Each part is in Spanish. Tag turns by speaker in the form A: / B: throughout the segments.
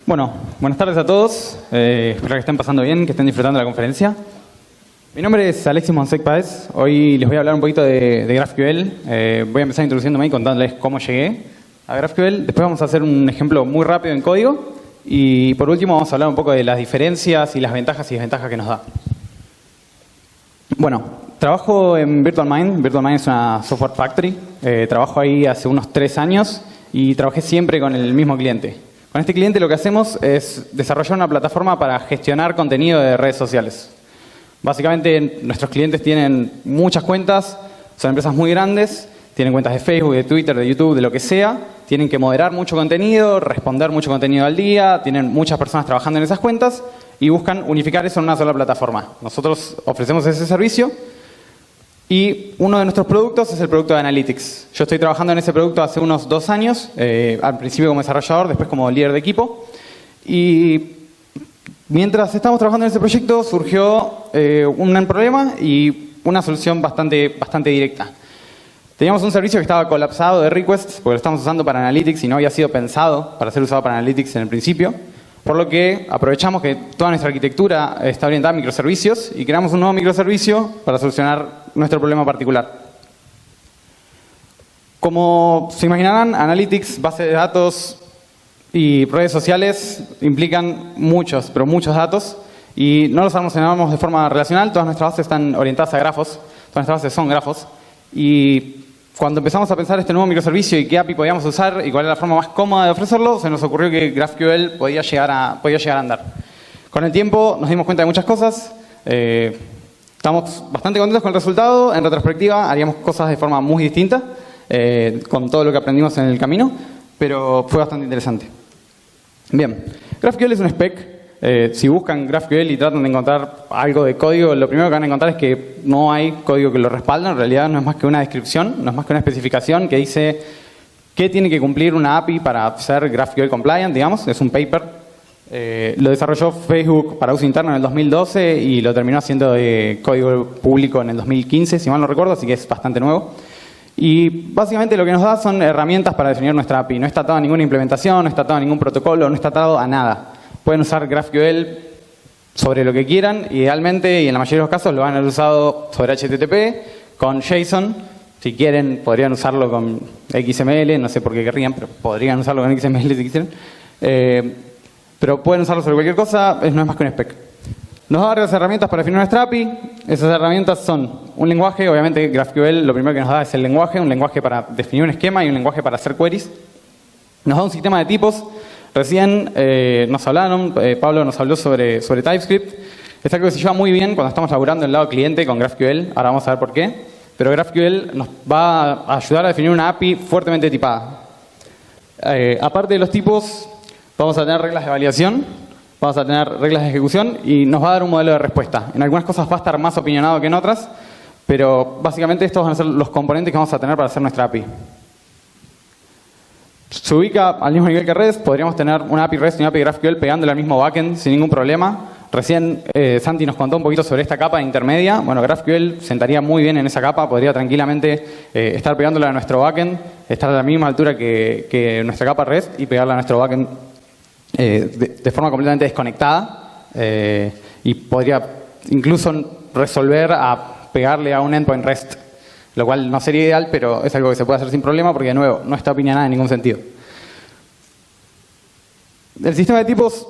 A: Bueno, buenas tardes a todos. Espero que estén pasando bien, que estén disfrutando de la conferencia. Mi nombre es Alexis Monsec Páez. Hoy les voy a hablar un poquito de GraphQL. Voy a empezar introduciéndome y contándoles cómo llegué a GraphQL. Después vamos a hacer un ejemplo muy rápido en código. Y por último vamos a hablar un poco de las diferencias y las ventajas y desventajas que nos da. Bueno, trabajo en VirtualMind. VirtualMind es una software factory. Trabajo ahí hace unos 3 años y trabajé siempre con el mismo cliente. Con este cliente lo que hacemos es desarrollar una plataforma para gestionar contenido de redes sociales. Básicamente nuestros clientes tienen muchas cuentas, son empresas muy grandes, tienen cuentas de Facebook, de Twitter, de YouTube, de lo que sea, tienen que moderar mucho contenido, responder mucho contenido al día, tienen muchas personas trabajando en esas cuentas y buscan unificar eso en una sola plataforma. Nosotros ofrecemos ese servicio y uno de nuestros productos es el producto de Analytics. Yo estoy trabajando en ese producto hace unos 2 años, al principio como desarrollador, después como líder de equipo. Y mientras estábamos trabajando en ese proyecto surgió un problema y una solución bastante directa. Teníamos un servicio que estaba colapsado de requests, porque lo estamos usando para Analytics y no había sido pensado para ser usado para Analytics en el principio. Por lo que aprovechamos que toda nuestra arquitectura está orientada a microservicios y creamos un nuevo microservicio para solucionar nuestro problema particular. Como se imaginarán, Analytics, base de datos y redes sociales implican muchos, pero muchos datos y no los almacenamos de forma relacional. Todas nuestras bases están orientadas a grafos, todas nuestras bases son grafos. Y cuando empezamos a pensar este nuevo microservicio y qué API podíamos usar y cuál era la forma más cómoda de ofrecerlo, se nos ocurrió que GraphQL podía llegar a andar. Con el tiempo nos dimos cuenta de muchas cosas. Estamos bastante contentos con el resultado. En retrospectiva haríamos cosas de forma muy distinta con todo lo que aprendimos en el camino, pero fue bastante interesante. Bien, GraphQL es un spec. Si buscan GraphQL y tratan de encontrar algo de código, lo primero que van a encontrar es que no hay código que lo respalde. En realidad no es más que una descripción, no es más que una especificación que dice qué tiene que cumplir una API para ser GraphQL compliant, digamos. Es un paper. Lo desarrolló Facebook para uso interno en el 2012 y lo terminó haciendo de código público en el 2015, si mal no recuerdo, así que es bastante nuevo. Y básicamente lo que nos da son herramientas para definir nuestra API. No está atado a ninguna implementación, no está atado a ningún protocolo, no está atado a nada. Pueden usar GraphQL sobre lo que quieran, idealmente, y en la mayoría de los casos lo van a haber usado sobre HTTP, con JSON. Si quieren, podrían usarlo con XML, no sé por qué querrían, pero podrían usarlo con XML si quisieran. Pero pueden usarlo sobre cualquier cosa, no es más que un spec. Nos da varias herramientas para definir nuestra API. Esas herramientas son un lenguaje, obviamente GraphQL lo primero que nos da es el lenguaje, un lenguaje para definir un esquema y un lenguaje para hacer queries. Nos da un sistema de tipos. Recién nos hablaron, Pablo nos habló sobre TypeScript. Es algo que se lleva muy bien cuando estamos laburando en el lado cliente con GraphQL. Ahora vamos a ver por qué. Pero GraphQL nos va a ayudar a definir una API fuertemente tipada. Aparte de los tipos, vamos a tener reglas de validación, vamos a tener reglas de ejecución y nos va a dar un modelo de respuesta. En algunas cosas va a estar más opinionado que en otras, pero básicamente estos van a ser los componentes que vamos a tener para hacer nuestra API. Se ubica al mismo nivel que REST, podríamos tener una API REST y una API GraphQL pegándole al mismo backend sin ningún problema. Recién Santi nos contó un poquito sobre esta capa intermedia. Bueno, GraphQL sentaría muy bien en esa capa, podría tranquilamente estar pegándole a nuestro backend, estar a la misma altura que nuestra capa REST y pegarle a nuestro backend de forma completamente desconectada. Y podría incluso resolver a pegarle a un endpoint REST. Lo cual no sería ideal, pero es algo que se puede hacer sin problema porque, de nuevo, no está opinionada en ningún sentido. El sistema de tipos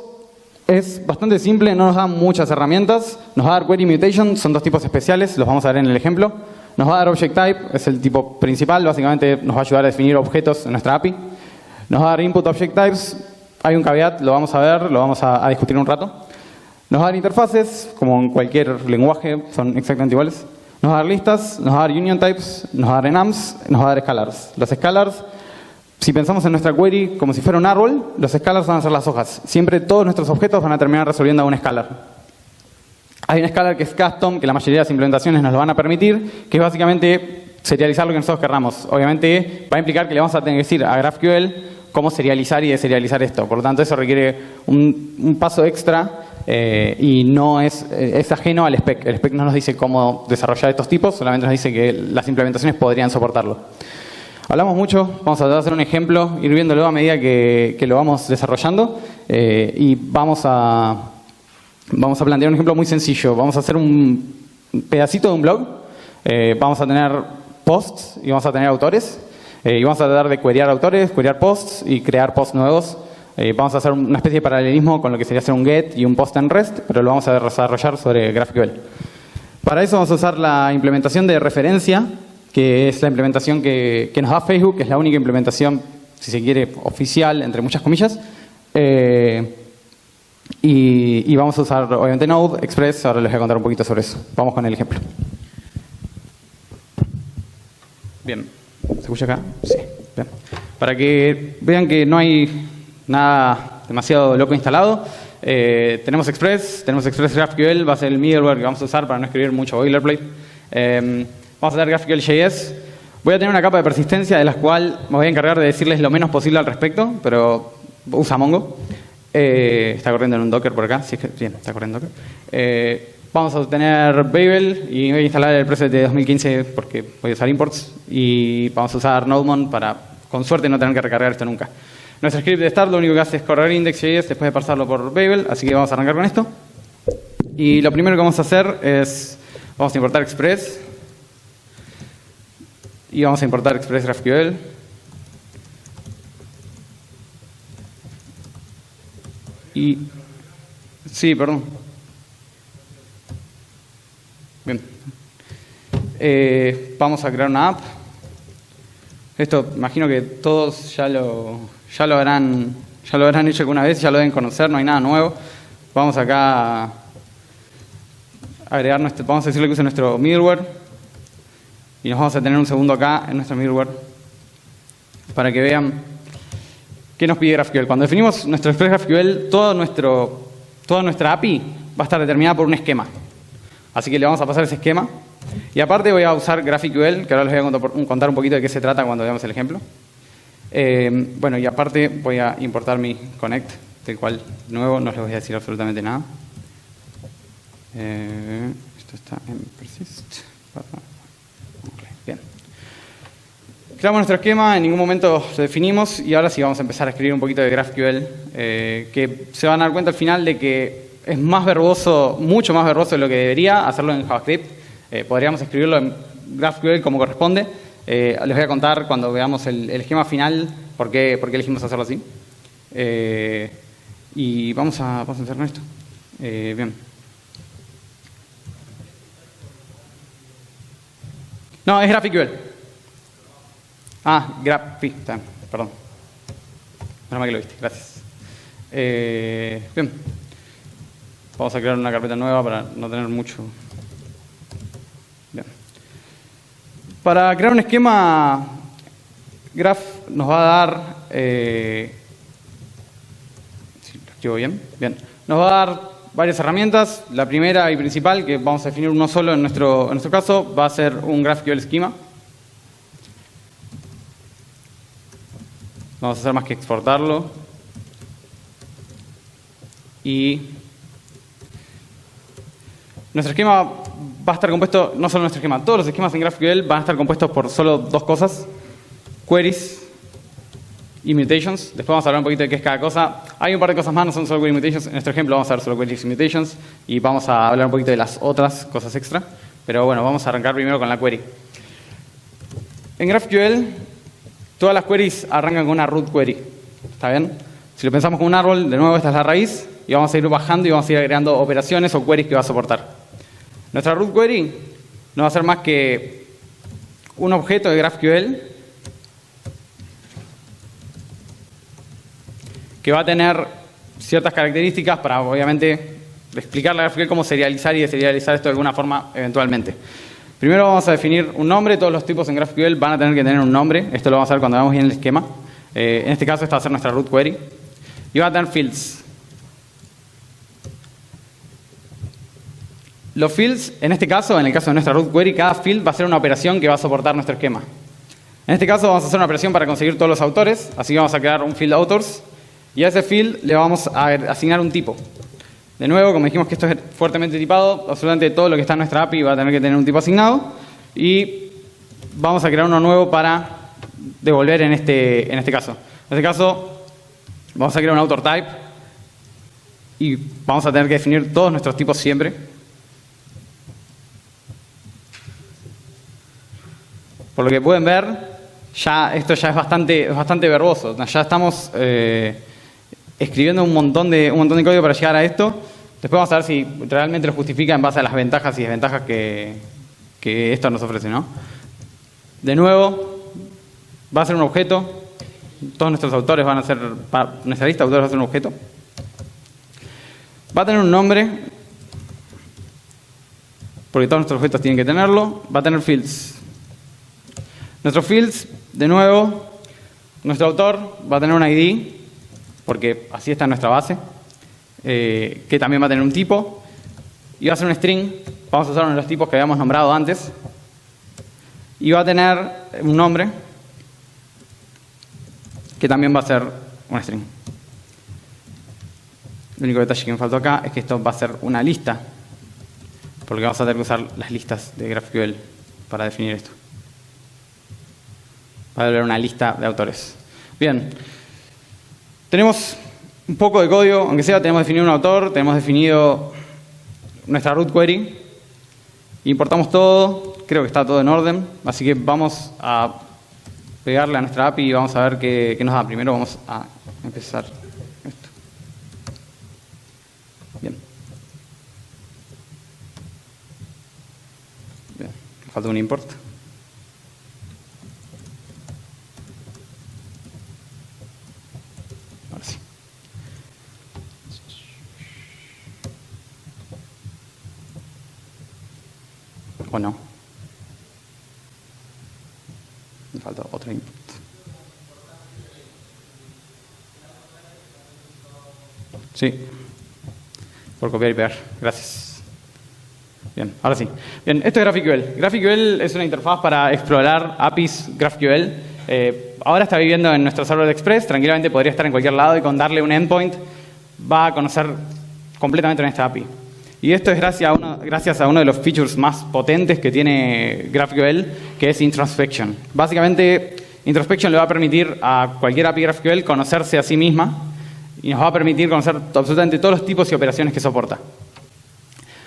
A: es bastante simple, no nos da muchas herramientas. Nos va a dar query mutation, son 2 tipos especiales, los vamos a ver en el ejemplo. Nos va a dar object type, es el tipo principal, básicamente nos va a ayudar a definir objetos en nuestra API. Nos va a dar input object types, hay un caveat, lo vamos a ver, lo vamos a discutir un rato. Nos va a dar interfaces, como en cualquier lenguaje, son exactamente iguales. Nos va a dar listas, nos va a dar union types, nos va a dar enums, nos va a dar scalars. Los scalars, si pensamos en nuestra query como si fuera un árbol, los scalars van a ser las hojas. Siempre todos nuestros objetos van a terminar resolviendo a un scalar. Hay un scalar que es custom, que la mayoría de las implementaciones nos lo van a permitir, que es básicamente serializar lo que nosotros querramos. Obviamente va a implicar que le vamos a tener que decir a GraphQL cómo serializar y deserializar esto. Por lo tanto, eso requiere un paso extra. Y no es ajeno al spec. El spec no nos dice cómo desarrollar estos tipos, solamente nos dice que las implementaciones podrían soportarlo. Hablamos mucho, vamos a tratar de hacer un ejemplo, ir viéndolo a medida que lo vamos desarrollando y vamos a plantear un ejemplo muy sencillo. Vamos a hacer un pedacito de un blog, vamos a tener posts y vamos a tener autores y vamos a tratar de queryar autores, queryar posts y crear posts nuevos. Vamos a hacer una especie de paralelismo con lo que sería hacer un get y un post en REST, pero lo vamos a desarrollar sobre GraphQL. Para eso vamos a usar la implementación de referencia, que es la implementación que nos da Facebook, que es la única implementación, si se quiere, oficial, entre muchas comillas. Y vamos a usar, obviamente, Node, Express. Ahora les voy a contar un poquito sobre eso. Vamos con el ejemplo. Bien. ¿Se escucha acá? Sí. Bien. Para que vean que no hay nada demasiado loco instalado, tenemos Express GraphQL, va a ser el middleware que vamos a usar para no escribir mucho boilerplate. Vamos a tener GraphQL.js. Voy a tener una capa de persistencia de la cual me voy a encargar de decirles lo menos posible al respecto, pero usa Mongo. Está corriendo en un Docker por acá. Sí, bien, está corriendo en Docker. Vamos a tener Babel y voy a instalar el preset de 2015 porque voy a usar imports. Y vamos a usar Nodemon para, con suerte, no tener que recargar esto nunca. Nuestro script de start lo único que hace es correr index.js después de pasarlo por Babel, así que vamos a arrancar con esto. Y lo primero que vamos a hacer es, vamos a importar Express. Y vamos a importar Express GraphQL. Y... sí, perdón. Bien. Vamos a crear una app. Esto, imagino que todos ya lo habrán hecho alguna vez, ya lo deben conocer, no hay nada nuevo. Vamos acá a agregar vamos a decirle que use nuestro middleware. Y nos vamos a tener un segundo acá en nuestro middleware para que vean qué nos pide GraphQL. Cuando definimos nuestro Express GraphQL, toda nuestra API va a estar determinada por un esquema. Así que le vamos a pasar ese esquema. Y aparte voy a usar GraphQL, que ahora les voy a contar un poquito de qué se trata cuando veamos el ejemplo. Bueno, y aparte voy a importar mi connect, del cual, de nuevo, no les voy a decir absolutamente nada. Esto está en persist. Bien. Creamos nuestro esquema, en ningún momento lo definimos y ahora sí vamos a empezar a escribir un poquito de GraphQL, que se van a dar cuenta al final de que es más verboso, mucho más verboso de lo que debería hacerlo en JavaScript. Podríamos escribirlo en GraphQL como corresponde. Les voy a contar cuando veamos el esquema final por qué elegimos hacerlo así. Y vamos a hacer con esto. Bien. No, es GraphQL. Perdón. Menos mal que lo viste, gracias. Bien. Vamos a crear una carpeta nueva para no tener mucho. Bien. Para crear un esquema, Graph nos va a dar. Si lo escribo bien. Bien. Nos va a dar varias herramientas. La primera y principal, que vamos a definir uno solo en nuestro caso, va a ser un GraphQL Schema. Vamos a hacer más que exportarlo. Y nuestro esquema va a estar compuesto, no solo nuestro esquema, todos los esquemas en GraphQL van a estar compuestos por solo dos cosas: queries y mutations. Después vamos a hablar un poquito de qué es cada cosa. Hay un par de cosas más, no son solo queries y mutations. En nuestro ejemplo vamos a ver solo queries y mutations y vamos a hablar un poquito de las otras cosas extra. Pero bueno, vamos a arrancar primero con la query. En GraphQL, todas las queries arrancan con una root query. ¿Está bien? Si lo pensamos como un árbol, de nuevo esta es la raíz y vamos a ir bajando y vamos a ir agregando operaciones o queries que va a soportar. Nuestra root query no va a ser más que un objeto de GraphQL que va a tener ciertas características para, obviamente, explicarle a GraphQL cómo serializar y deserializar esto de alguna forma eventualmente. Primero vamos a definir un nombre. Todos los tipos en GraphQL van a tener que tener un nombre. Esto lo vamos a ver cuando veamos bien el esquema. En este caso, esta va a ser nuestra root query. Y va a tener fields. Los fields, en este caso, en el caso de nuestra root query, cada field va a ser una operación que va a soportar nuestro esquema. En este caso vamos a hacer una operación para conseguir todos los autores, así que vamos a crear un field authors y a ese field le vamos a asignar un tipo. De nuevo, como dijimos que esto es fuertemente tipado, absolutamente todo lo que está en nuestra API va a tener que tener un tipo asignado y vamos a crear uno nuevo para devolver en este caso. En este caso, vamos a crear un author type y vamos a tener que definir todos nuestros tipos siempre. Por lo que pueden ver, esto ya es bastante verboso. Ya estamos escribiendo un montón de código para llegar a esto. Después vamos a ver si realmente lo justifica en base a las ventajas y desventajas que esto nos ofrece, ¿no? De nuevo, va a ser un objeto. Todos nuestros autores van a ser, nuestra lista de autores va a ser un objeto. Va a tener un nombre, porque todos nuestros objetos tienen que tenerlo. Va a tener fields. Nuestros fields, de nuevo, nuestro autor va a tener un ID, porque así está en nuestra base, que también va a tener un tipo, y va a ser un string. Vamos a usar uno de los tipos que habíamos nombrado antes, y va a tener un nombre, que también va a ser un string. El único detalle que me faltó acá es que esto va a ser una lista, porque vamos a tener que usar las listas de GraphQL para definir esto. Va a haber una lista de autores. Bien. Tenemos un poco de código, aunque sea, tenemos definido un autor, tenemos definido nuestra root query, importamos todo, creo que está todo en orden, así que vamos a pegarle a nuestra API y vamos a ver qué nos da. Primero vamos a empezar esto. Bien. Bien, me falta un import. Ahora sí. ¿O no? Me falta otro input. Sí. Por copiar y pegar. Gracias. Bien, ahora sí. Bien, esto es GraphQL. GraphQL es una interfaz para explorar APIs GraphQL. Ahora está viviendo en nuestro server de Express. Tranquilamente podría estar en cualquier lado y con darle un endpoint va a conocer completamente nuestra API. Y esto es gracias a uno de los features más potentes que tiene GraphQL, que es introspection. Básicamente, introspection le va a permitir a cualquier API GraphQL conocerse a sí misma y nos va a permitir conocer absolutamente todos los tipos y operaciones que soporta.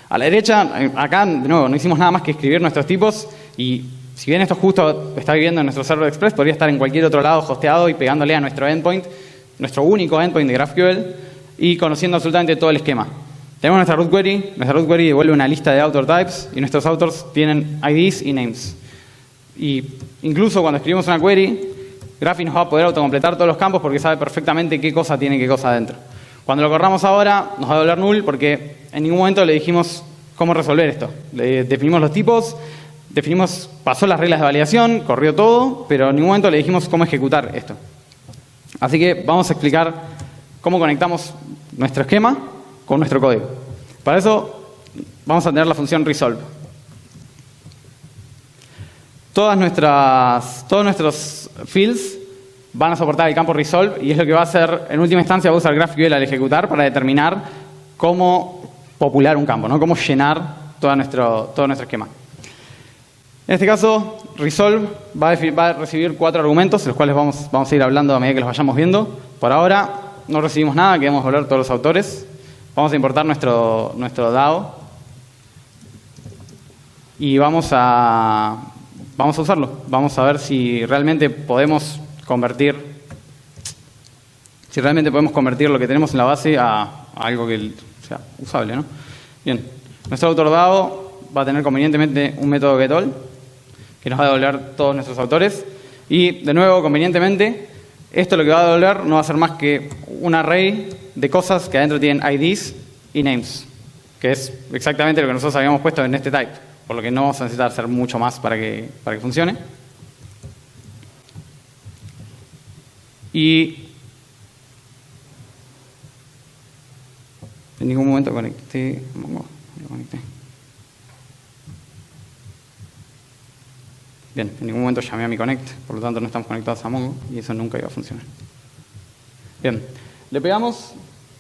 A: A la derecha, acá, de nuevo, no hicimos nada más que escribir nuestros tipos y si bien esto justo está viviendo en nuestro server Express, podría estar en cualquier otro lado hosteado y pegándole a nuestro endpoint, nuestro único endpoint de GraphQL y conociendo absolutamente todo el esquema. Tenemos nuestra root query devuelve una lista de author types y nuestros authors tienen IDs y names. Y incluso cuando escribimos una query, Graphy nos va a poder autocompletar todos los campos porque sabe perfectamente qué cosa tiene qué cosa adentro. Cuando lo corramos ahora, nos va a devolver null porque en ningún momento le dijimos cómo resolver esto. Le definimos los tipos, pasó las reglas de validación, corrió todo, pero en ningún momento le dijimos cómo ejecutar esto. Así que vamos a explicar cómo conectamos nuestro esquema con nuestro código. Para eso vamos a tener la función resolve. Todos nuestros fields van a soportar el campo resolve y es lo que va a hacer, en última instancia, va a usar GraphQL al ejecutar para determinar cómo popular un campo, ¿no? Cómo llenar todo nuestro esquema. En este caso, resolve va a recibir 4 argumentos, los cuales vamos a ir hablando a medida que los vayamos viendo. Por ahora no recibimos nada, queremos volver todos los autores. Vamos a importar nuestro DAO y vamos a usarlo. Vamos a ver si realmente podemos convertir lo que tenemos en la base a algo que sea usable, ¿no? Bien, nuestro autor DAO va a tener convenientemente un método getAll que nos va a devolver todos nuestros autores y, de nuevo, convenientemente, esto lo que va a devolver no va a ser más que un array de cosas que adentro tienen IDs y names, que es exactamente lo que nosotros habíamos puesto en este type, por lo que no vamos a necesitar hacer mucho más para que funcione. Y en ningún momento conecté. Bien, en ningún momento llamé a mi connect, por lo tanto no estamos conectados a Mongo y eso nunca iba a funcionar. Bien, le pegamos,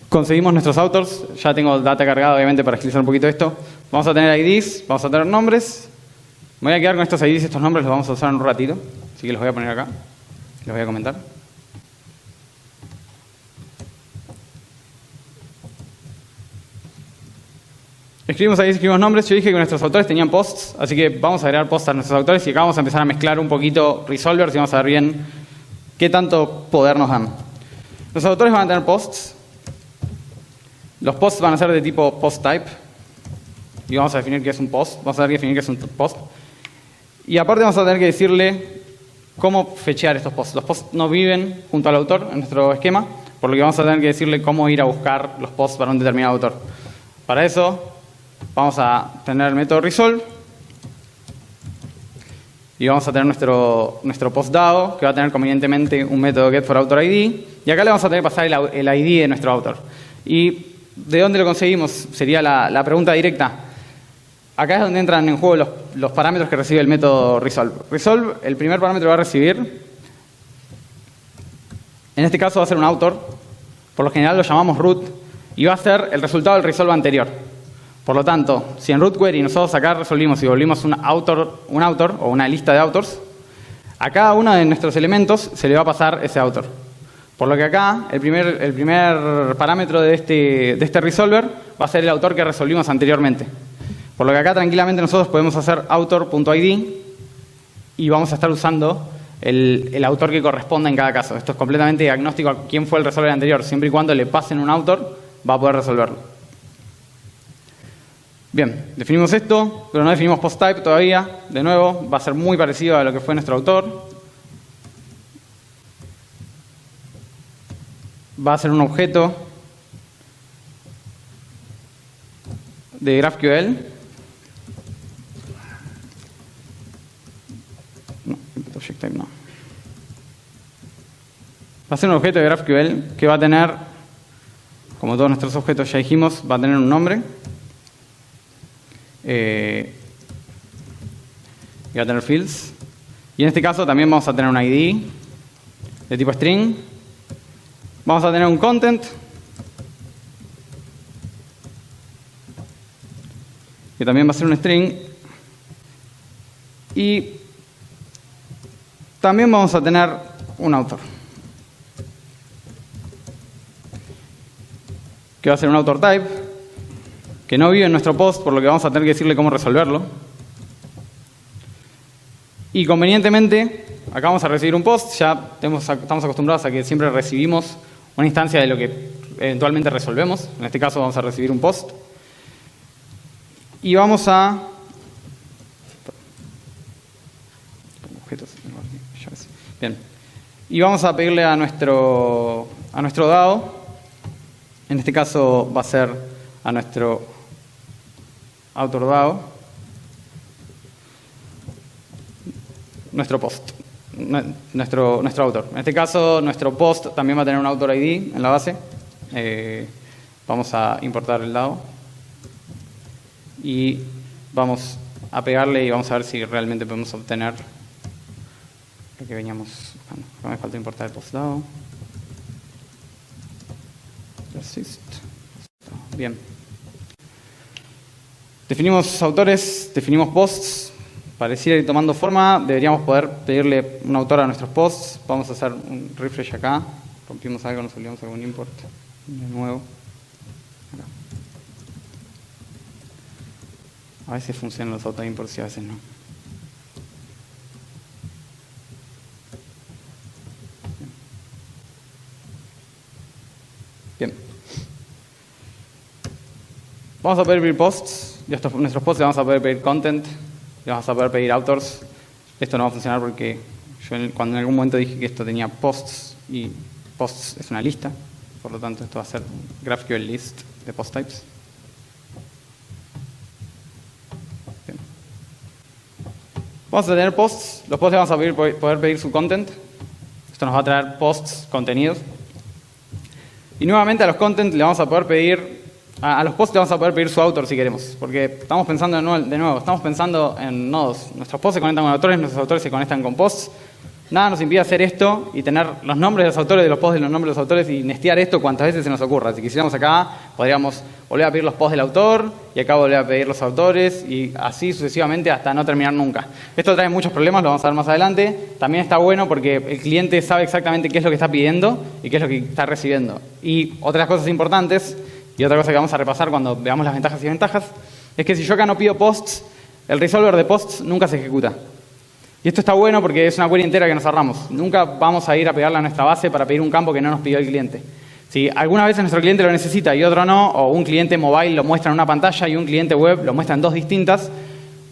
A: conseguimos nuestros authors, ya tengo data cargada obviamente para agilizar un poquito esto. Vamos a tener IDs, vamos a tener nombres. Me voy a quedar con estos IDs y estos nombres, los vamos a usar en un ratito, así que los voy a poner acá. Les voy a comentar. Escribimos nombres. Yo dije que nuestros autores tenían posts, así que vamos a agregar posts a nuestros autores y acá vamos a empezar a mezclar un poquito resolvers y vamos a ver bien qué tanto poder nos dan. Los autores van a tener posts. Los posts van a ser de tipo post type. Y vamos a definir qué es un post. Vamos a tener que definir qué es un post. Y aparte vamos a tener que decirle cómo fechear estos posts. Los posts no viven junto al autor en nuestro esquema, por lo que vamos a tener que decirle cómo ir a buscar los posts para un determinado autor. Para eso vamos a tener el método resolve y vamos a tener nuestro postDAO, que va a tener convenientemente un método getForAuthorID, y acá le vamos a tener que pasar el ID de nuestro autor. ¿Y de dónde lo conseguimos? Sería la pregunta directa. Acá es donde entran en juego los parámetros que recibe el método resolve. Resolve, el primer parámetro que va a recibir, en este caso va a ser un autor, por lo general lo llamamos root, y va a ser el resultado del resolve anterior. Por lo tanto, si en root query nosotros acá resolvimos y volvimos un autor o una lista de autors, a cada uno de nuestros elementos se le va a pasar ese autor. Por lo que acá, el primer parámetro de este resolver va a ser el autor que resolvimos anteriormente. Por lo que acá tranquilamente nosotros podemos hacer autor.id y vamos a estar usando el autor que corresponda en cada caso. Esto es completamente agnóstico a quién fue el resolver anterior. Siempre y cuando le pasen un autor, va a poder resolverlo. Bien, definimos esto, pero no definimos postType todavía. De nuevo, va a ser muy parecido a lo que fue nuestro autor. Va a ser un objeto de GraphQL. No, object type no. Va a ser un objeto de GraphQL que va a tener, como todos nuestros objetos ya dijimos, va a tener un nombre. Y va a tener fields. Y en este caso también vamos a tener un ID de tipo string. Vamos a tener un content. Que también va a ser un string. Y también vamos a tener un autor. Que va a ser un author type. Que no vive en nuestro post, por lo que vamos a tener que decirle cómo resolverlo. Y convenientemente, acá vamos a recibir un post. Ya estamos acostumbrados a que siempre recibimos una instancia de lo que eventualmente resolvemos. En este caso vamos a recibir un post. Y vamos a... Bien. Y vamos a pedirle a nuestro DAO, en este caso va a ser a nuestro author DAO, nuestro post, nuestro autor. En este caso, nuestro post también va a tener un author ID en la base. Vamos a importar el DAO y vamos a pegarle y vamos a ver si realmente podemos obtener lo que veníamos buscando. Acá me falta importar el post DAO. Persist. Bien. Definimos autores, definimos posts. Pareciera ir tomando forma. Deberíamos poder pedirle un autor a nuestros posts. Vamos a hacer un refresh acá. Rompimos algo, nos olvidamos algún import. De nuevo. Acá. A veces funcionan los auto-imports y a veces no. Bien. Vamos a poder pedir posts. Y a nuestros posts le vamos a poder pedir content. Le vamos a poder pedir authors. Esto no va a funcionar porque yo cuando en algún momento dije que esto tenía posts y posts es una lista. Por lo tanto, esto va a ser un GraphQL list de post types. Bien. Vamos a tener posts. Los posts le vamos a poder pedir su content. Esto nos va a traer posts contenidos. Y nuevamente a los content le vamos a poder pedir... A los posts le vamos a poder pedir su autor si queremos, porque estamos pensando de nuevo, estamos pensando en nodos. Nuestros posts se conectan con autores, nuestros autores se conectan con posts. Nada nos impide hacer esto y tener los nombres de los autores de los posts de los nombres de los autores y nestear esto cuantas veces se nos ocurra. Si quisiéramos acá, podríamos volver a pedir los posts del autor y acá volver a pedir los autores y así sucesivamente hasta no terminar nunca. Esto trae muchos problemas, lo vamos a ver más adelante. También está bueno porque el cliente sabe exactamente qué es lo que está pidiendo y qué es lo que está recibiendo. Y otras cosas importantes, y otra cosa que vamos a repasar cuando veamos las ventajas y desventajas, es que si yo acá no pido posts, el resolver de posts nunca se ejecuta. Y esto está bueno porque es una query entera que nos ahorramos. Nunca vamos a ir a pegarla a nuestra base para pedir un campo que no nos pidió el cliente. Si algunas veces nuestro cliente lo necesita y otro no, o un cliente mobile lo muestra en una pantalla y un cliente web lo muestra en dos distintas,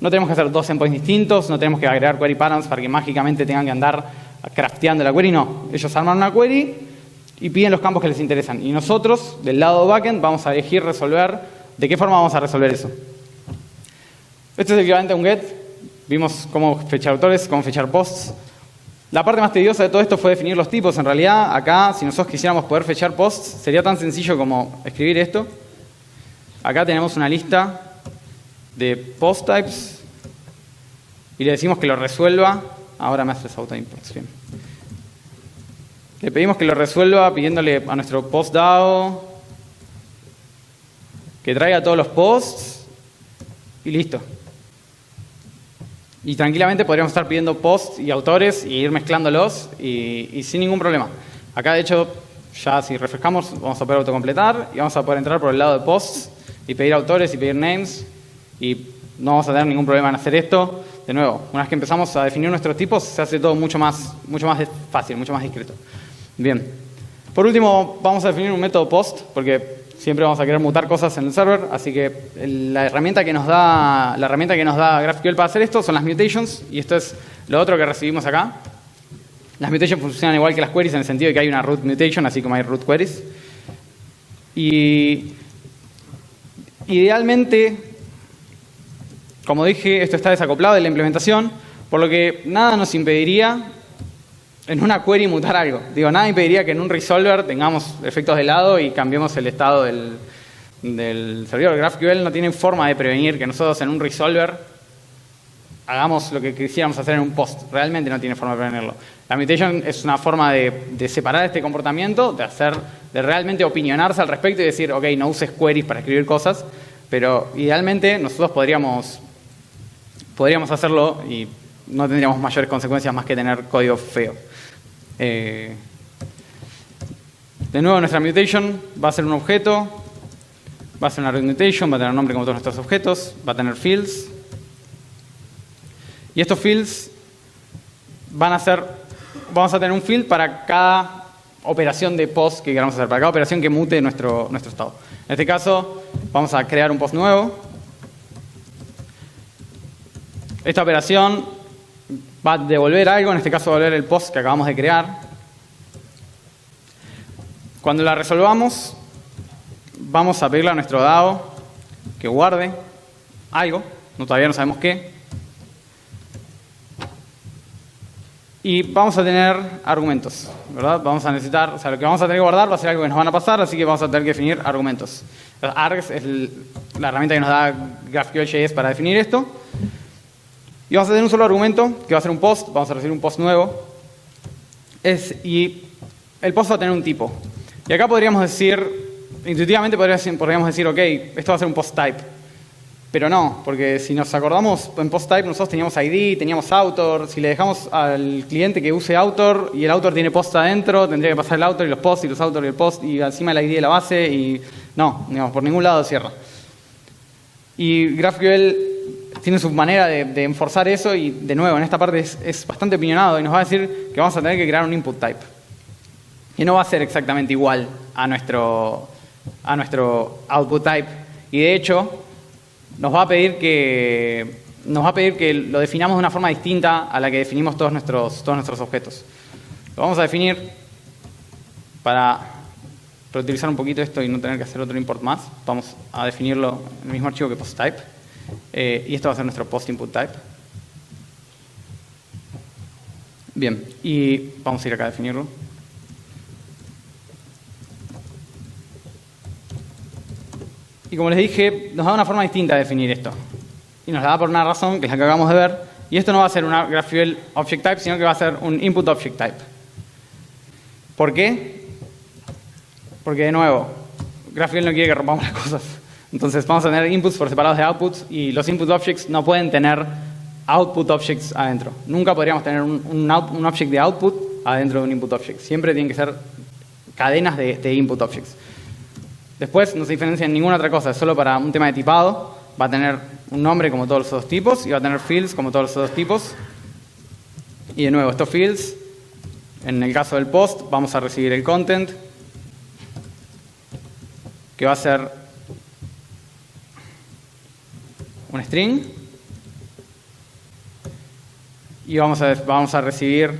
A: no tenemos que hacer dos endpoints distintos, no tenemos que agregar query patterns para que mágicamente tengan que andar crafteando la query, no. Ellos arman una query y piden los campos que les interesan. Y nosotros, del lado backend, vamos a elegir resolver de qué forma vamos a resolver eso. Este es el equivalente a un get. Vimos cómo fechar autores, cómo fechar posts. La parte más tediosa de todo esto fue definir los tipos. En realidad, acá, si nosotros quisiéramos poder fechar posts, sería tan sencillo como escribir esto. Acá tenemos una lista de post types y le decimos que lo resuelva. Ahora me hace auto imports. Bien. Le pedimos que lo resuelva pidiéndole a nuestro post DAO que traiga todos los posts y listo. Y tranquilamente podríamos estar pidiendo posts y autores y ir mezclándolos y sin ningún problema. Acá, de hecho, ya si refrescamos, vamos a poder autocompletar y vamos a poder entrar por el lado de posts y pedir autores y pedir names y no vamos a tener ningún problema en hacer esto. De nuevo, una vez que empezamos a definir nuestros tipos, se hace todo mucho más fácil, mucho más discreto. Bien. Por último, vamos a definir un método post, porque siempre vamos a querer mutar cosas en el server, así que la herramienta que nos da GraphQL para hacer esto son las mutations, y esto es lo otro que recibimos acá. Las mutations funcionan igual que las queries en el sentido de que hay una root mutation, así como hay root queries. Y idealmente, como dije, esto está desacoplado de la implementación, por lo que nada nos impediría en una query mutar algo. Digo, nada impediría que en un resolver tengamos efectos de lado y cambiemos el estado del servidor. GraphQL no tiene forma de prevenir que nosotros en un resolver hagamos lo que quisiéramos hacer en un post. Realmente no tiene forma de prevenirlo. La mutation es una forma de separar este comportamiento, de realmente opinionarse al respecto y decir, ok, no uses queries para escribir cosas, pero idealmente nosotros podríamos hacerlo y no tendríamos mayores consecuencias más que tener código feo. De nuevo, nuestra mutation va a ser un objeto, va a ser una root mutation, va a tener un nombre como todos nuestros objetos, va a tener fields. Y estos fields vamos a tener un field para cada operación de post que queramos hacer, para cada operación que mute nuestro estado. En este caso, vamos a crear un post nuevo. Esta operación va a devolver algo, en este caso devolver el post que acabamos de crear. Cuando la resolvamos, vamos a pedirle a nuestro DAO que guarde algo, todavía no sabemos qué. Y vamos a tener argumentos, ¿verdad? Vamos a necesitar, o sea, lo que vamos a tener que guardar va a ser algo que nos van a pasar, así que vamos a tener que definir argumentos. Args es la herramienta que nos da GraphQL.js para definir esto. Y vamos a tener un solo argumento, que va a ser un post, vamos a recibir un post nuevo. Y el post va a tener un tipo. Y acá podríamos decir, intuitivamente podríamos decir, ok, esto va a ser un post type. Pero no, porque si nos acordamos, en post type nosotros teníamos ID, teníamos author. Si le dejamos al cliente que use author y el author tiene post adentro, tendría que pasar el author y los posts y los author y el post y encima el ID de la base y no, digamos, por ningún lado cierra. Y GraphQL tiene su manera de enforzar eso y, de nuevo, en esta parte es bastante opinionado y nos va a decir que vamos a tener que crear un input type. Y no va a ser exactamente igual a nuestro output type. Y, de hecho, nos va a pedir que lo definamos de una forma distinta a la que definimos todos nuestros objetos. Lo vamos a definir para reutilizar un poquito esto y no tener que hacer otro import más. Vamos a definirlo en el mismo archivo que posttype. Y esto va a ser nuestro post input type. Bien, y vamos a ir acá a definirlo. Y como les dije, nos da una forma distinta de definir esto. Y nos la da por una razón, que es la que acabamos de ver, Y esto no va a ser una GraphQL Object Type, sino que va a ser un Input Object Type. ¿Por qué? Porque, de nuevo, GraphQL no quiere que rompamos las cosas. Entonces vamos a tener inputs por separados de outputs y los input objects no pueden tener output objects adentro. Nunca podríamos tener un object de output adentro de un input object. Siempre tienen que ser cadenas de input objects. Después no se diferencia en ninguna otra cosa, es solo para un tema de tipado. Va a tener un nombre como todos los otros tipos y va a tener fields como todos los otros tipos. Y de nuevo, estos fields, en el caso del post, vamos a recibir el content, que va a ser un string, y vamos a recibir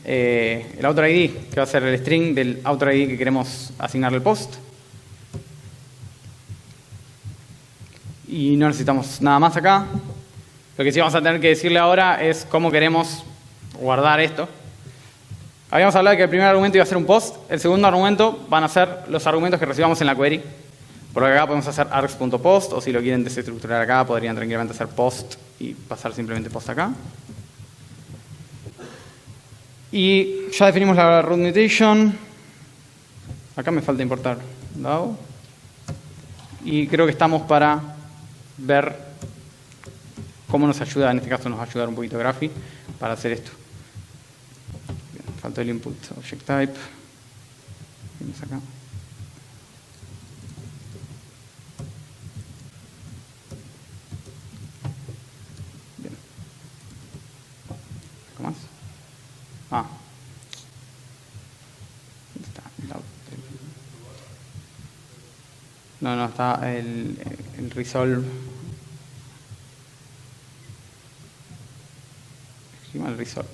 A: el author ID, que va a ser el string del author ID que queremos asignarle al post. Y no necesitamos nada más acá. Lo que sí vamos a tener que decirle ahora es cómo queremos guardar esto. Habíamos hablado de que el primer argumento iba a ser un post, el segundo argumento van a ser los argumentos que recibamos en la query. Por lo que acá podemos hacer args.post, o si lo quieren desestructurar acá, podrían tranquilamente hacer post y pasar simplemente post acá. Y ya definimos la root mutation. Acá me falta importar DAO. Y creo que estamos para ver cómo nos ayuda, en este caso nos va a ayudar un poquito Graphy para hacer esto. Bien, falta el input object type. Vamos acá. ¿Cómo más? ¿Dónde está? No, está el resolve. Escriba el resolve.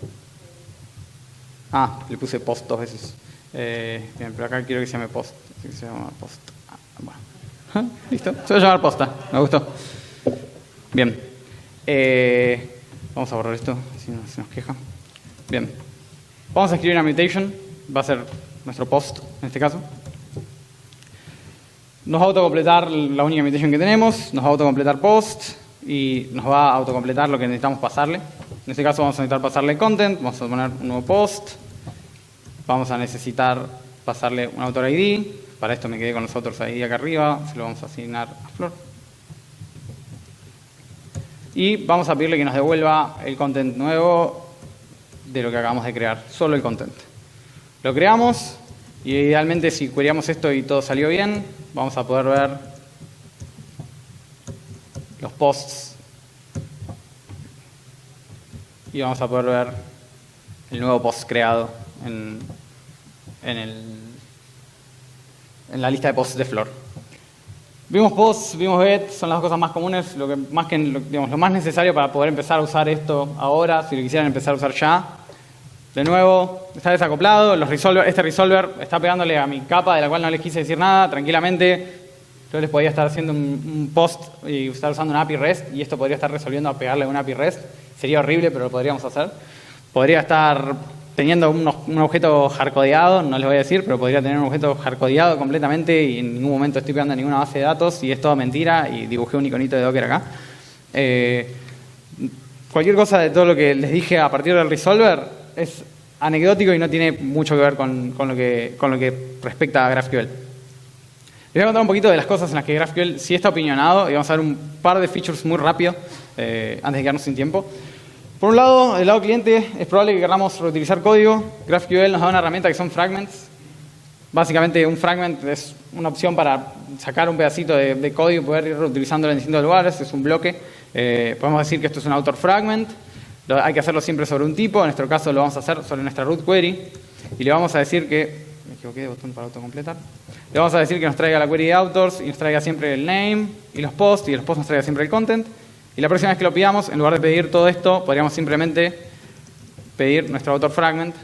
A: Le puse post 2 veces. Bien, pero acá quiero que se llame post. Así que se llama post. Bueno. ¿Listo? Se va a llamar posta. Me gustó. Bien. Vamos a borrar esto, si no se nos queja. Bien. Vamos a escribir una mutation. Va a ser nuestro post, en este caso. Nos va a autocompletar la única mutation que tenemos. Nos va a autocompletar post. Y nos va a autocompletar lo que necesitamos pasarle. En este caso vamos a necesitar pasarle content. Vamos a poner un nuevo post. Vamos a necesitar pasarle un author ID. Para esto me quedé con los authors ID acá arriba. Se lo vamos a asignar a Flor. Y vamos a pedirle que nos devuelva el content nuevo de lo que acabamos de crear, solo el content. Lo creamos y idealmente si queríamos esto y todo salió bien, vamos a poder ver los posts y vamos a poder ver el nuevo post creado en la lista de posts de Flor. Vimos posts, vimos get, son las dos cosas más comunes, lo más necesario para poder empezar a usar esto ahora, si lo quisieran empezar a usar ya. De nuevo, está desacoplado, este resolver está pegándole a mi capa de la cual no les quise decir nada, tranquilamente. Yo les podría estar haciendo un post y estar usando una API REST y esto podría estar resolviendo a pegarle a una API REST. Sería horrible, pero lo podríamos hacer. Podría estar teniendo un objeto hardcodeado, no les voy a decir, pero podría tener un objeto hardcodeado completamente y en ningún momento estoy pegando a ninguna base de datos y es todo mentira y dibujé un iconito de Docker acá. Cualquier cosa de todo lo que les dije a partir del resolver es anecdótico y no tiene mucho que ver con lo que respecta a GraphQL. Les voy a contar un poquito de las cosas en las que GraphQL sí está opinionado y vamos a ver un par de features muy rápido antes de quedarnos sin tiempo. Por un lado, del lado cliente, es probable que queramos reutilizar código. GraphQL nos da una herramienta que son fragments. Básicamente, un fragment es una opción para sacar un pedacito de código y poder ir reutilizándolo en distintos lugares. Es un bloque. Podemos decir que esto es un author fragment. Hay que hacerlo siempre sobre un tipo. En nuestro caso, lo vamos a hacer sobre nuestra root query. Y le vamos a decir que... Me equivoqué de botón para autocompletar. Le vamos a decir que nos traiga la query de authors y nos traiga siempre el name y los posts. Y los posts nos traiga siempre el content. Y la próxima vez que lo pidamos, en lugar de pedir todo esto, podríamos simplemente pedir nuestro author fragment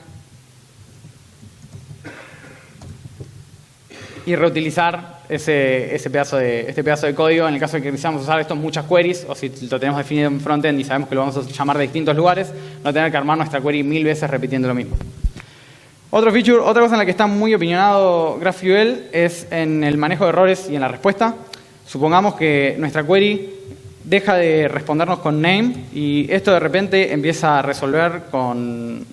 A: y reutilizar este pedazo de código en el caso de que quisiéramos usar esto en muchas queries, o si lo tenemos definido en frontend y sabemos que lo vamos a llamar de distintos lugares, no tener que armar nuestra query 1000 veces repitiendo lo mismo. Otra cosa en la que está muy opinionado GraphQL es en el manejo de errores y en la respuesta. Supongamos que nuestra query deja de respondernos con name y esto de repente empieza a resolver con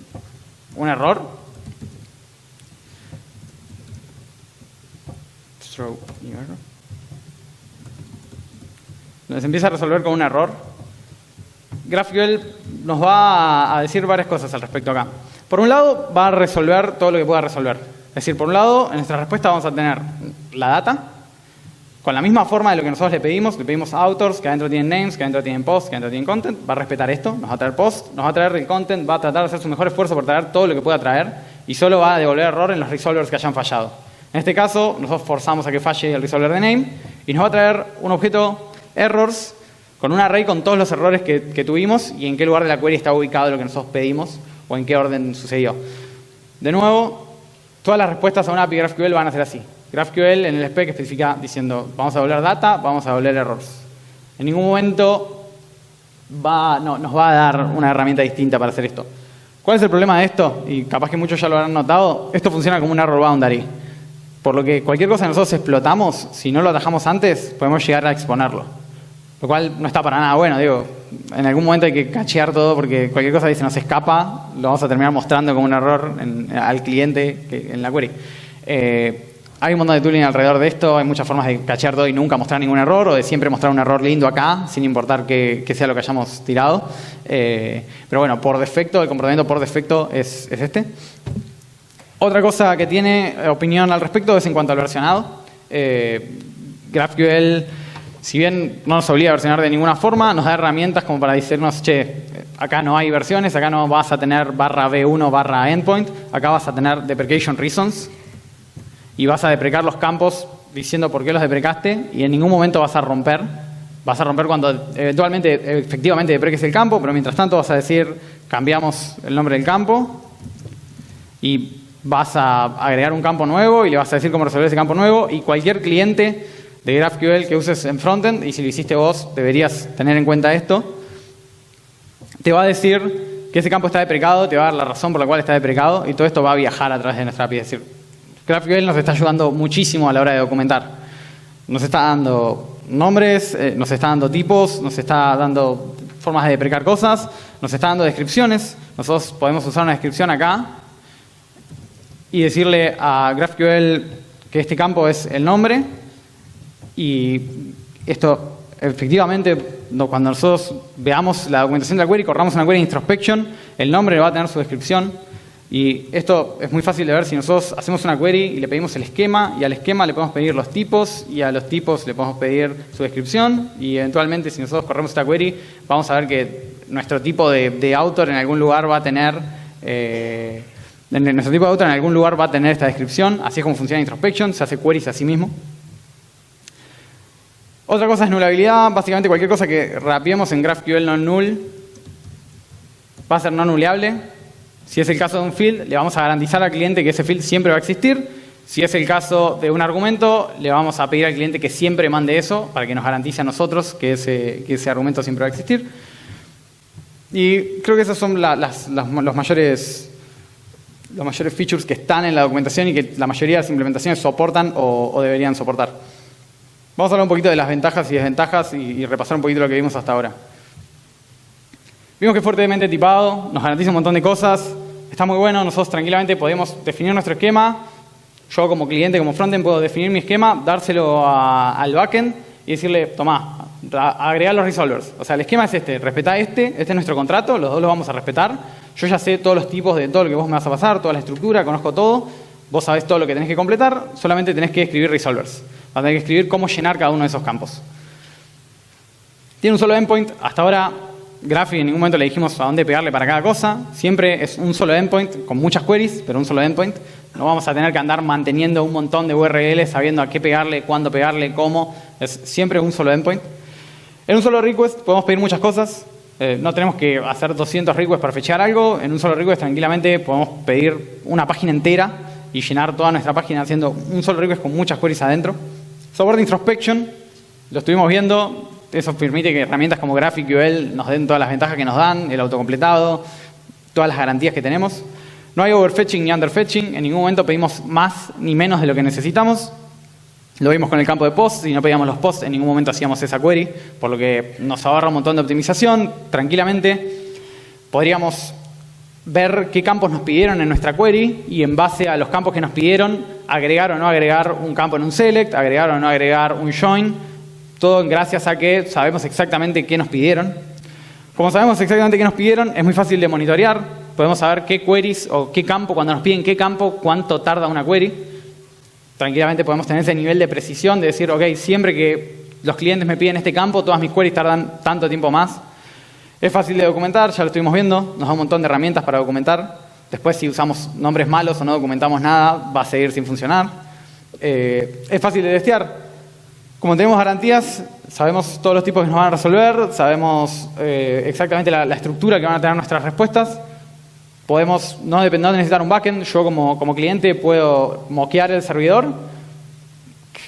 A: un error. Nos empieza a resolver con un error. GraphQL nos va a decir varias cosas al respecto acá. Por un lado, va a resolver todo lo que pueda resolver. Es decir, por un lado, en nuestra respuesta vamos a tener la data, con la misma forma de lo que nosotros le pedimos authors, que adentro tienen names, que adentro tienen posts, que adentro tienen content, va a respetar esto, nos va a traer post, nos va a traer el content, va a tratar de hacer su mejor esfuerzo por traer todo lo que pueda traer y solo va a devolver error en los resolvers que hayan fallado. En este caso, nosotros forzamos a que falle el resolver de name y nos va a traer un objeto errors con un array con todos los errores que tuvimos y en qué lugar de la query está ubicado lo que nosotros pedimos o en qué orden sucedió. De nuevo, todas las respuestas a una API GraphQL van a ser así. GraphQL en el spec especifica diciendo vamos a devolver data, vamos a devolver errors. En ningún momento nos va a dar una herramienta distinta para hacer esto. ¿Cuál es el problema de esto? Y capaz que muchos ya lo habrán notado. Esto funciona como un error boundary. Por lo que cualquier cosa que nosotros explotamos, si no lo atajamos antes, podemos llegar a exponerlo. Lo cual no está para nada bueno, digo. En algún momento hay que cachear todo porque cualquier cosa que se nos escapa lo vamos a terminar mostrando como un error al cliente en la query. Hay un montón de tooling alrededor de esto, hay muchas formas de cachear todo y nunca mostrar ningún error o de siempre mostrar un error lindo acá, sin importar qué sea lo que hayamos tirado. Pero bueno, por defecto, el comportamiento por defecto es este. Otra cosa que tiene opinión al respecto es en cuanto al versionado. GraphQL, si bien no nos obliga a versionar de ninguna forma, nos da herramientas como para decirnos, che, acá no hay versiones, acá no vas a tener /v1 /endpoint, acá vas a tener deprecation reasons y vas a deprecar los campos diciendo por qué los deprecaste y en ningún momento vas a romper. Vas a romper cuando eventualmente, efectivamente depreques el campo, pero mientras tanto vas a decir, cambiamos el nombre del campo y vas a agregar un campo nuevo y le vas a decir cómo resolver ese campo nuevo y cualquier cliente de GraphQL que uses en frontend, y si lo hiciste vos, deberías tener en cuenta esto, te va a decir que ese campo está deprecado, te va a dar la razón por la cual está deprecado y todo esto va a viajar a través de nuestra API. Es decir, GraphQL nos está ayudando muchísimo a la hora de documentar. Nos está dando nombres, nos está dando tipos, nos está dando formas de deprecar cosas, nos está dando descripciones. Nosotros podemos usar una descripción acá y decirle a GraphQL que este campo es el nombre y esto efectivamente cuando nosotros veamos la documentación de la query, corramos una query introspection, el nombre va a tener su descripción y esto es muy fácil de ver si nosotros hacemos una query y le pedimos el esquema y al esquema le podemos pedir los tipos y a los tipos le podemos pedir su descripción y eventualmente si nosotros corremos esta query vamos a ver que nuestro tipo de author en algún lugar va a tener nuestro tipo de author en algún lugar va a tener esta descripción. Así es como funciona introspection, se hace queries a sí mismo. Otra cosa es nullabilidad. Básicamente cualquier cosa que rapiemos en GraphQL non-null va a ser no nuleable. Si es el caso de un field, le vamos a garantizar al cliente que ese field siempre va a existir. Si es el caso de un argumento, le vamos a pedir al cliente que siempre mande eso para que nos garantice a nosotros que ese argumento siempre va a existir. Y creo que esos son los mayores features que están en la documentación y que la mayoría de las implementaciones soportan o deberían soportar. Vamos a hablar un poquito de las ventajas y desventajas y repasar un poquito lo que vimos hasta ahora. Vimos que es fuertemente tipado, nos garantiza un montón de cosas, está muy bueno, nosotros tranquilamente podemos definir nuestro esquema. Yo como cliente, como frontend, puedo definir mi esquema, dárselo al backend y decirle, tomá, agregar los resolvers. O sea, el esquema es este, respetá este es nuestro contrato, los dos lo vamos a respetar. Yo ya sé todos los tipos de todo lo que vos me vas a pasar, toda la estructura, conozco todo. Vos sabés todo lo que tenés que completar, solamente tenés que escribir resolvers. Vas a tener que escribir cómo llenar cada uno de esos campos. Tiene un solo endpoint. Hasta ahora, Graphy en ningún momento le dijimos a dónde pegarle para cada cosa. Siempre es un solo endpoint, con muchas queries, pero un solo endpoint. No vamos a tener que andar manteniendo un montón de URLs, sabiendo a qué pegarle, cuándo pegarle, cómo. Es siempre un solo endpoint. En un solo request podemos pedir muchas cosas. No tenemos que hacer 200 requests para fechar algo. En un solo request tranquilamente podemos pedir una página entera y llenar toda nuestra página haciendo un solo request con muchas queries adentro. Software de introspection, lo estuvimos viendo. Eso permite que herramientas como GraphQL nos den todas las ventajas que nos dan, el autocompletado, todas las garantías que tenemos. No hay overfetching ni underfetching. En ningún momento pedimos más ni menos de lo que necesitamos. Lo vimos con el campo de post. Si no pedíamos los posts, en ningún momento hacíamos esa query, por lo que nos ahorra un montón de optimización. Tranquilamente podríamos ver qué campos nos pidieron en nuestra query y en base a los campos que nos pidieron, agregar o no agregar un campo en un select, agregar o no agregar un join, todo gracias a que sabemos exactamente qué nos pidieron. Como sabemos exactamente qué nos pidieron, es muy fácil de monitorear. Podemos saber qué queries o qué campo, cuando nos piden qué campo, cuánto tarda una query. Tranquilamente podemos tener ese nivel de precisión de decir, ok, siempre que los clientes me piden este campo, todas mis queries tardan tanto tiempo más. Es fácil de documentar, ya lo estuvimos viendo, nos da un montón de herramientas para documentar. Después, si usamos nombres malos o no documentamos nada, va a seguir sin funcionar. Es fácil de testear. Como tenemos garantías, sabemos todos los tipos que nos van a resolver, sabemos exactamente la estructura que van a tener nuestras respuestas. Podemos no necesitar un backend. Yo como cliente puedo mockear el servidor,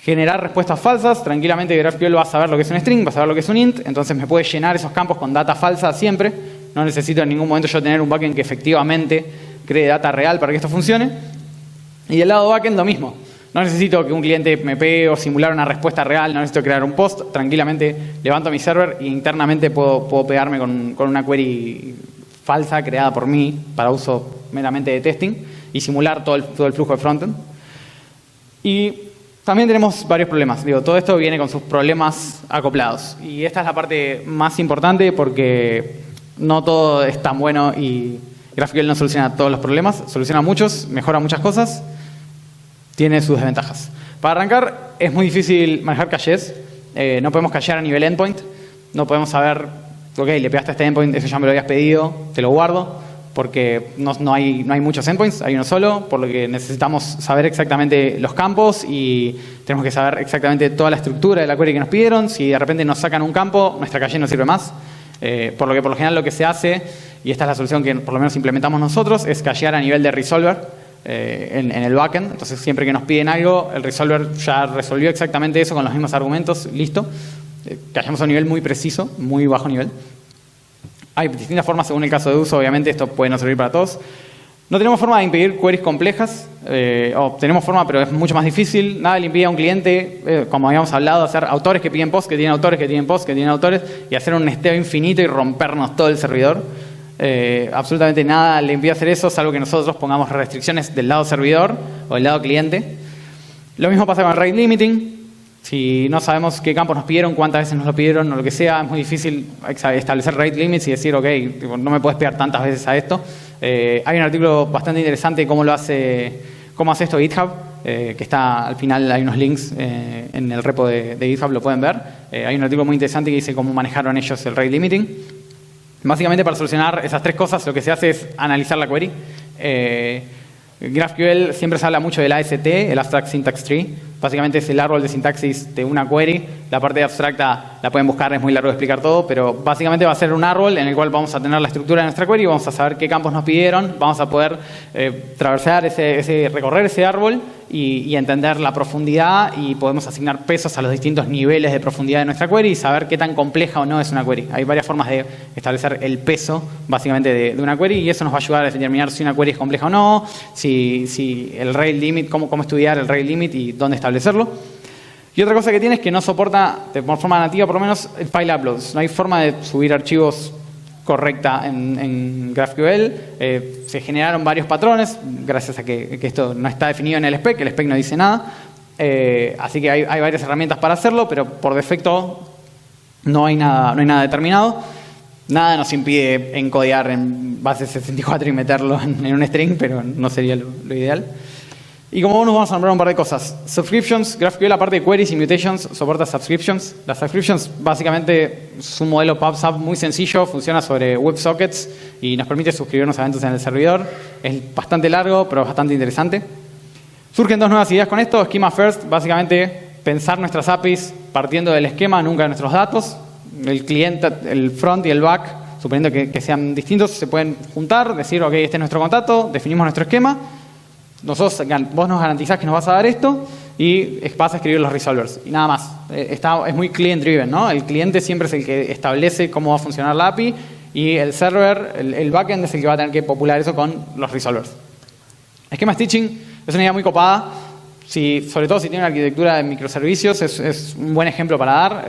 A: generar respuestas falsas. Tranquilamente GraphQL va a saber lo que es un string, va a saber lo que es un int, entonces me puede llenar esos campos con data falsa siempre. No necesito en ningún momento yo tener un backend que efectivamente cree data real para que esto funcione. Y del lado backend lo mismo. No necesito que un cliente me pegue o simular una respuesta real, no necesito crear un post. Tranquilamente levanto mi server e internamente puedo pegarme con una query falsa creada por mí para uso meramente de testing y simular todo el flujo de frontend. Y también tenemos varios problemas. Todo esto viene con sus problemas acoplados. Y esta es la parte más importante porque no todo es tan bueno y GraphQL no soluciona todos los problemas. Soluciona muchos, mejora muchas cosas. Tiene sus desventajas. Para arrancar, es muy difícil manejar caches. No podemos cachear a nivel endpoint. No podemos saber, ok, le pegaste a este endpoint, eso ya me lo habías pedido, te lo guardo. Porque no hay muchos endpoints, hay uno solo, por lo que necesitamos saber exactamente los campos y tenemos que saber exactamente toda la estructura de la query que nos pidieron. Si de repente nos sacan un campo, nuestra cache no sirve más. Por lo que por lo general lo que se hace, y esta es la solución que por lo menos implementamos nosotros, es cachear a nivel de resolver en el backend. Entonces siempre que nos piden algo, el resolver ya resolvió exactamente eso con los mismos argumentos, listo. Cacheamos a un nivel muy preciso, muy bajo nivel. Hay distintas formas según el caso de uso, obviamente esto puede no servir para todos. No tenemos forma de impedir queries complejas, o tenemos forma pero es mucho más difícil. Nada le impide a un cliente, como habíamos hablado, hacer autores que piden posts, que tienen autores, que tienen posts, que tienen autores, y hacer un nesteo infinito y rompernos todo el servidor. Absolutamente nada le impide hacer eso, salvo que nosotros pongamos restricciones del lado servidor o del lado cliente. Lo mismo pasa con el rate limiting. Si no sabemos qué campos nos pidieron, cuántas veces nos lo pidieron o lo que sea, es muy difícil establecer rate limits y decir, ok, no me puedes pegar tantas veces a esto. Hay un artículo bastante interesante de cómo hace esto GitHub, que está al final, hay unos links en el repo de GitHub, lo pueden ver. Hay un artículo muy interesante que dice cómo manejaron ellos el rate limiting. Básicamente, para solucionar esas tres cosas, lo que se hace es analizar la query. GraphQL siempre se habla mucho del AST, el Abstract Syntax Tree. Básicamente es el árbol de sintaxis de una query. La parte abstracta la pueden buscar, es muy largo de explicar todo, pero básicamente va a ser un árbol en el cual vamos a tener la estructura de nuestra query, vamos a saber qué campos nos pidieron, vamos a poder recorrer ese árbol y entender la profundidad, y podemos asignar pesos a los distintos niveles de profundidad de nuestra query y saber qué tan compleja o no es una query. Hay varias formas de establecer el peso básicamente de una query, y eso nos va a ayudar a determinar si una query es compleja o no, si el rate limit, cómo estudiar el rate limit y dónde establecerlo. Y otra cosa que tiene es que no soporta, de forma nativa por lo menos, el file uploads. No hay forma de subir archivos correcta en GraphQL. Se generaron varios patrones, gracias a que esto no está definido en el spec no dice nada. Así que hay varias herramientas para hacerlo, pero por defecto no hay nada determinado. Nada nos impide encodear en base 64 y meterlo en un string, pero no sería lo ideal. Y como bonus vamos a nombrar un par de cosas. Subscriptions, GraphQL aparte de queries y mutations soporta subscriptions. Las subscriptions básicamente es un modelo PubSub muy sencillo, funciona sobre WebSockets y nos permite suscribirnos a eventos en el servidor. Es bastante largo, pero bastante interesante. Surgen dos nuevas ideas con esto. Schema First, básicamente pensar nuestras APIs partiendo del esquema, nunca de nuestros datos. El cliente, el front y el back, suponiendo que sean distintos, se pueden juntar, decir, ok, este es nuestro contacto, definimos nuestro esquema. Vos nos garantizás que nos vas a dar esto y vas a escribir los resolvers y nada más. Es muy client driven, ¿no? El cliente siempre es el que establece cómo va a funcionar la API y el server, el backend es el que va a tener que popular eso con los resolvers. Schema stitching es una idea muy copada. sobre todo si tienen una arquitectura de microservicios, es un buen ejemplo para dar.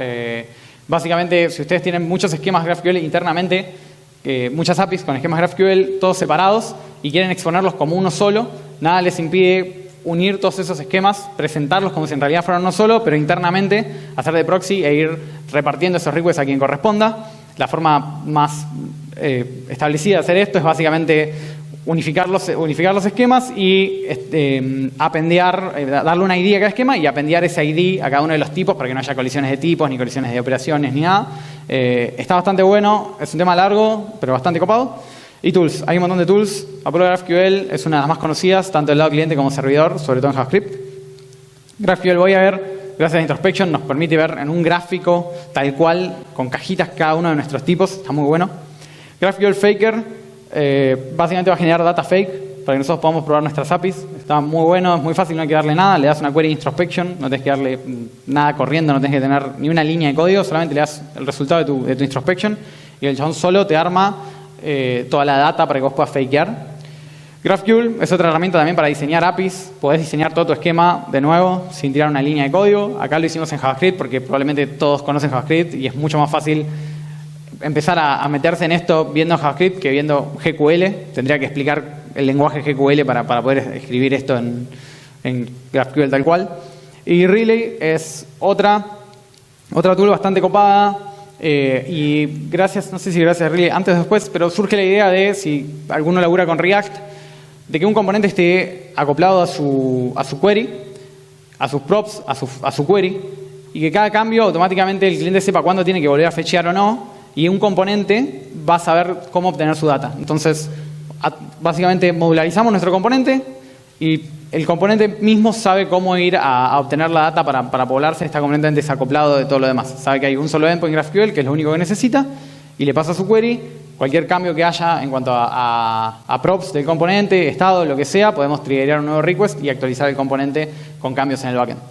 A: Básicamente, si ustedes tienen muchos esquemas GraphQL internamente, muchas APIs con esquemas GraphQL todos separados y quieren exponerlos como uno solo, nada les impide unir todos esos esquemas, presentarlos como si en realidad fueran uno solo, pero internamente hacer de proxy e ir repartiendo esos requests a quien corresponda. La forma más establecida de hacer esto es básicamente unificar los esquemas y apendear, darle una ID a cada esquema y apendear ese ID a cada uno de los tipos para que no haya colisiones de tipos, ni colisiones de operaciones, ni nada. Está bastante bueno, es un tema largo, pero bastante copado. Y tools, hay un montón de tools. Apollo GraphQL es una de las más conocidas, tanto del lado cliente como servidor, sobre todo en JavaScript. GraphQL Voyager, gracias a la introspection, nos permite ver en un gráfico tal cual, con cajitas cada uno de nuestros tipos, está muy bueno. GraphQL Faker, básicamente va a generar data fake para que nosotros podamos probar nuestras APIs. Está muy bueno, es muy fácil, no hay que darle nada. Le das una query introspection, no tienes que darle nada corriendo, no tienes que tener ni una línea de código, solamente le das el resultado de tu introspection y el chabón solo te arma toda la data para que vos puedas fakear. GraphQL es otra herramienta también para diseñar APIs. Podés diseñar todo tu esquema de nuevo sin tirar una línea de código. Acá lo hicimos en JavaScript porque probablemente todos conocen JavaScript y es mucho más fácil empezar a meterse en esto viendo JavaScript que viendo GQL. Tendría que explicar el lenguaje GQL para poder escribir esto en GraphQL tal cual. Y Relay es otra tool bastante copada. Y gracias, no sé si gracias a Relay antes o después, pero surge la idea de, si alguno labura con React, de que un componente esté acoplado a su query, a sus props, a su query, y que cada cambio automáticamente el cliente sepa cuándo tiene que volver a fetchear o no, y un componente va a saber cómo obtener su data. Entonces, básicamente modularizamos nuestro componente y el componente mismo sabe cómo ir a obtener la data para poblarse, está completamente desacoplado de todo lo demás. Sabe que hay un solo endpoint en GraphQL, que es lo único que necesita, y le pasa su query. Cualquier cambio que haya en cuanto a props del componente, estado, lo que sea, podemos triggerar un nuevo request y actualizar el componente con cambios en el backend.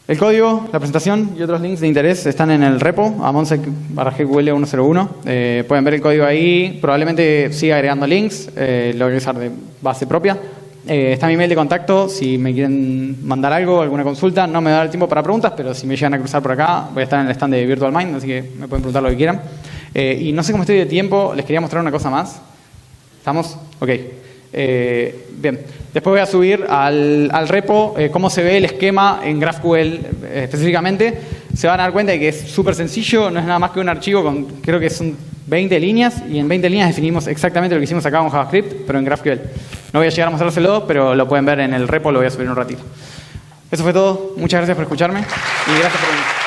A: El código, la presentación y otros links de interés están en el repo, amonsec/GQL101. Pueden ver el código ahí, probablemente siga agregando links, lo voy a usar de base propia. Está mi email de contacto si me quieren mandar algo, alguna consulta. No me da el tiempo para preguntas, pero si me llegan a cruzar por acá, voy a estar en el stand de Virtual Mind, así que me pueden preguntar lo que quieran. Y no sé cómo estoy de tiempo, les quería mostrar una cosa más. ¿Estamos? Ok. Bien. Después voy a subir al repo cómo se ve el esquema en GraphQL específicamente. Se van a dar cuenta de que es súper sencillo, no es nada más que un archivo con, creo que son 20 líneas, y en 20 líneas definimos exactamente lo que hicimos acá con JavaScript, pero en GraphQL. No voy a llegar a mostrárselo, pero lo pueden ver en el repo, lo voy a subir un ratito. Eso fue todo. Muchas gracias por escucharme y gracias por venir.